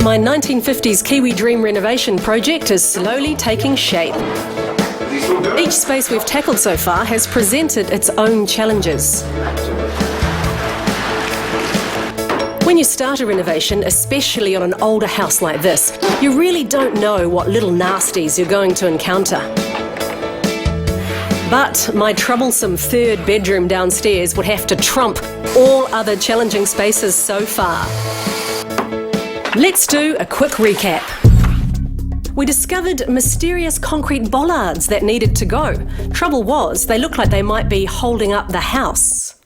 My 1950s Kiwi Dream renovation project is slowly taking shape. Each space we've tackled so far has presented its own challenges. When you start a renovation, especially on an older house like this, you really don't know what little nasties you're going to encounter. But my troublesome third bedroom downstairs would have to trump all other challenging spaces so far. Let's do a quick recap. We discovered mysterious concrete bollards that needed to go. Trouble was, they looked like they might be holding up the house.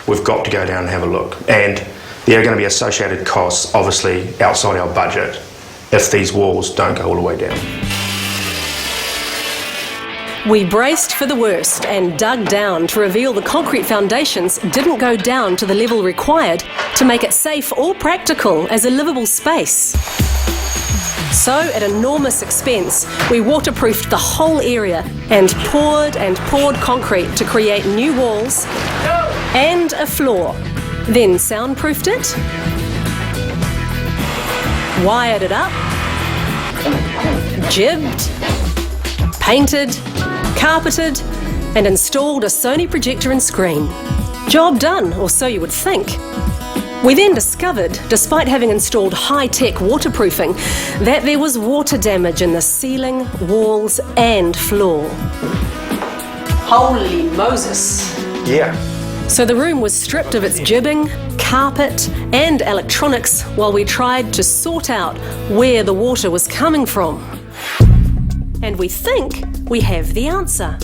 We've got to go down and have a look, and there are going to be associated costs, obviously outside our budget, if these walls don't go all the way down. We braced for the worst and dug down to reveal the concrete foundations didn't go down to the level required to make it safe or practical as a livable space. So, at enormous expense, we waterproofed the whole area and poured concrete to create new walls and a floor. Then soundproofed it, wired it up, gibbed, painted, carpeted, and installed a Sony projector and screen. Job done, or so you would think. We then discovered, despite having installed high-tech waterproofing, that there was water damage in the ceiling, walls, and floor. Holy Moses! Yeah. So the room was stripped of its GIbbing, carpet, and electronics while we tried to sort out where the water was coming from. And we think we have the answer.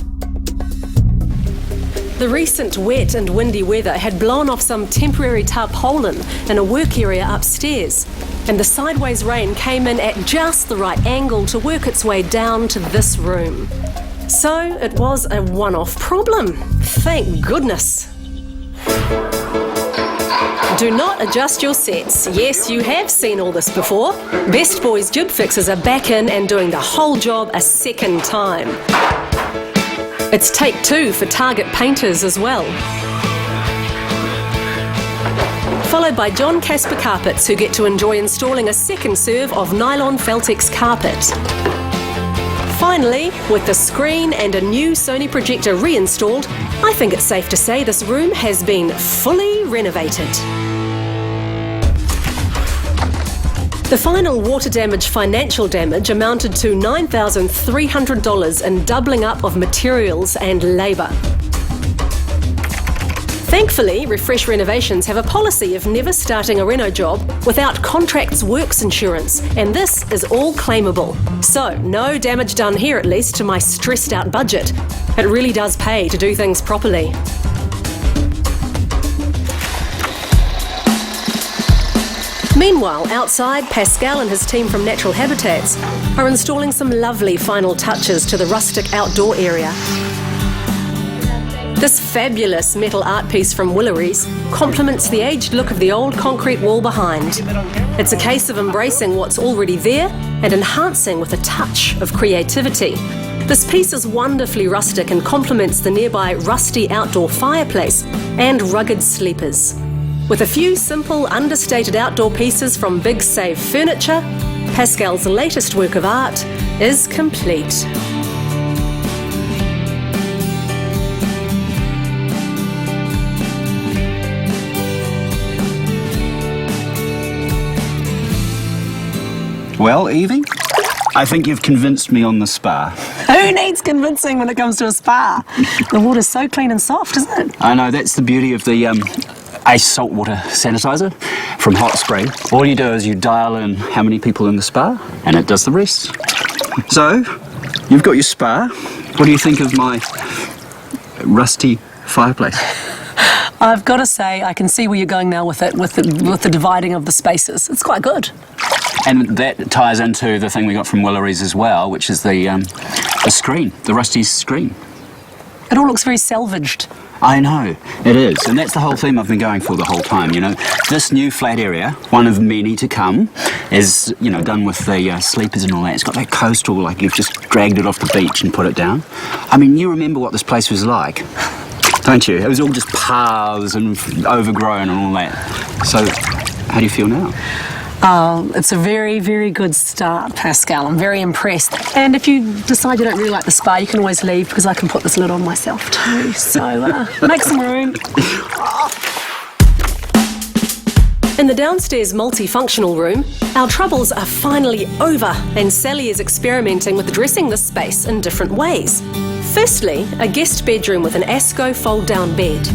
The recent wet and windy weather had blown off some temporary tarpaulin in a work area upstairs, and the sideways rain came in at just the right angle to work its way down to this room. So it was a one-off problem. Thank goodness. Do not adjust your sets. Yes, you have seen all this before. Best Boys Jib Fixers are back in and doing the whole job a second time. It's take two for Target painters as well. Followed by John Casper Carpets, who get to enjoy installing a second serve of nylon Feltex carpet. Finally, with the screen and a new Sony projector reinstalled, I think it's safe to say this room has been fully renovated. The final water damage financial damage amounted to $9,300 in doubling up of materials and labour. Thankfully, Refresh Renovations have a policy of never starting a reno job without contract's works insurance, and this is all claimable. So, no damage done here, at least, to my stressed out budget. It really does pay to do things properly. Meanwhile, outside, Pascal and his team from Natural Habitats are installing some lovely final touches to the rustic outdoor area. This fabulous metal art piece from Willery's complements the aged look of the old concrete wall behind. It's a case of embracing what's already there and enhancing with a touch of creativity. This piece is wonderfully rustic and complements the nearby rusty outdoor fireplace and rugged sleepers. With a few simple, understated outdoor pieces from Big Save Furniture, Pascal's latest work of art is complete. Well, Evie, I think you've convinced me on the spa. Who needs convincing when it comes to a spa? The water's so clean and soft, isn't it? I know, that's the beauty of the Ace saltwater sanitizer from Hot Spray. All you do is you dial in how many people in the spa, and it does the rest. So, you've got your spa. What do you think of my rusty fireplace? I've got to say, I can see where you're going now with it, with the dividing of the spaces. It's quite good. And that ties into the thing we got from Willery's as well, which is the screen, the rusty screen. It all looks very salvaged. I know, it is, and that's the whole theme I've been going for the whole time, you know. This new flat area, one of many to come, is, you know, done with the sleepers and all that. It's got that coastal, like you've just dragged it off the beach and put it down. I mean, you remember what this place was like, don't you? It was all just paths and overgrown and all that. So, how do you feel now? Oh, it's a very, very good start, Pascal. I'm very impressed. And if you decide you don't really like the spa, you can always leave because I can put this lid on myself too. So make some room. In the downstairs multifunctional room, our troubles are finally over and Sally is experimenting with dressing this space in different ways. Firstly, a guest bedroom with an Asco fold-down bed.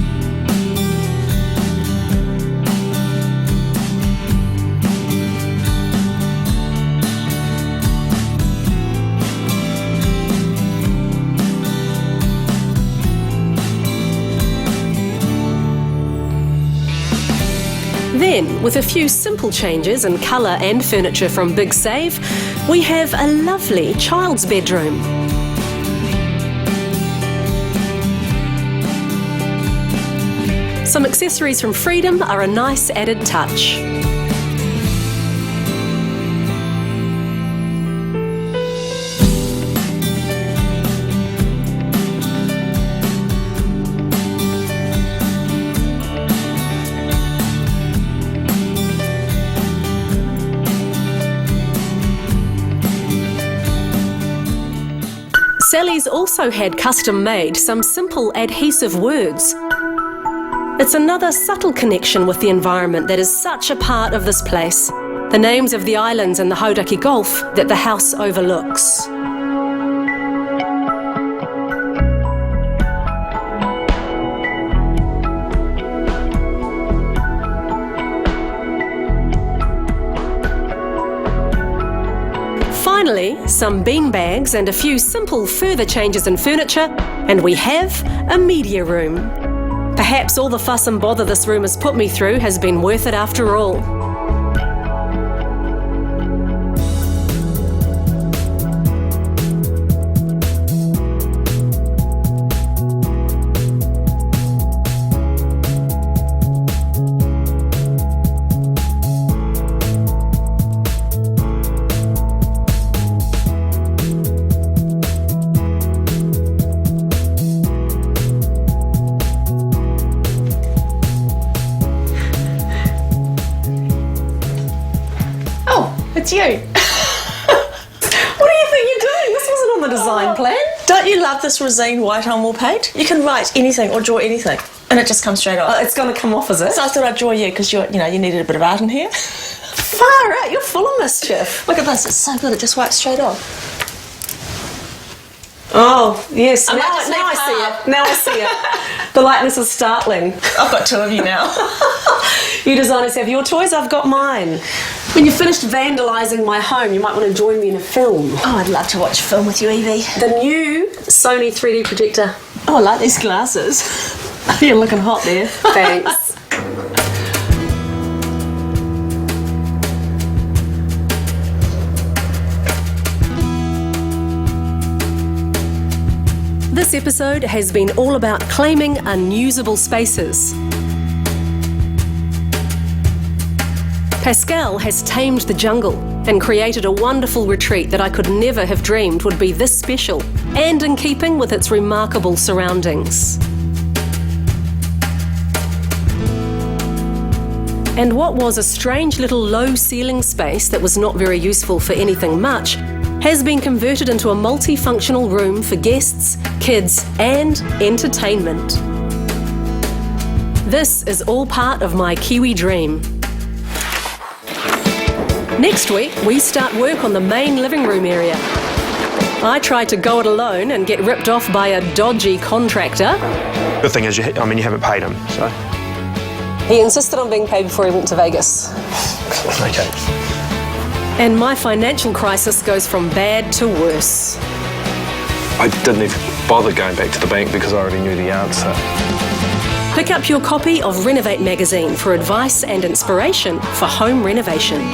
Then, with a few simple changes in colour and furniture from Big Save, we have a lovely child's bedroom. Some accessories from Freedom are a nice added touch. Sally's also had custom-made some simple adhesive words. It's another subtle connection with the environment that is such a part of this place. The names of the islands in the Hauraki Gulf that the house overlooks. Finally, some beanbags and a few simple further changes in furniture, and we have a media room. Perhaps all the fuss and bother this room has put me through has been worth it after all. It's you. What do you think you're doing? This wasn't on the design plan. Don't you love this resin white on wall paint? You can write anything or draw anything, and it just comes straight off. It's going to come off, is it? So I thought I'd draw you because you needed a bit of art in here. Far out, you're full of mischief. Look at this, it's so good, it just wipes straight off. Oh, yes. I Now might just I leave see half. it. Now I see it. The likeness is startling. I've got two of you now. You designers have your toys, I've got mine. When you're finished vandalising my home, you might want to join me in a film. Oh, I'd love to watch a film with you, Evie. The new Sony 3D projector. Oh, I like these glasses. You're looking hot there. Thanks. This episode has been all about claiming unusable spaces. Pascal has tamed the jungle and created a wonderful retreat that I could never have dreamed would be this special and in keeping with its remarkable surroundings. And what was a strange little low ceiling space that was not very useful for anything much has been converted into a multifunctional room for guests, kids, and entertainment. This is all part of my Kiwi Dream. Next week, we start work on the main living room area. I tried to go it alone and get ripped off by a dodgy contractor. Good thing is, you haven't paid him, so. He insisted on being paid before he went to Vegas. Okay. And my financial crisis goes from bad to worse. I didn't even bother going back to the bank because I already knew the answer. Pick up your copy of Renovate magazine for advice and inspiration for home renovation.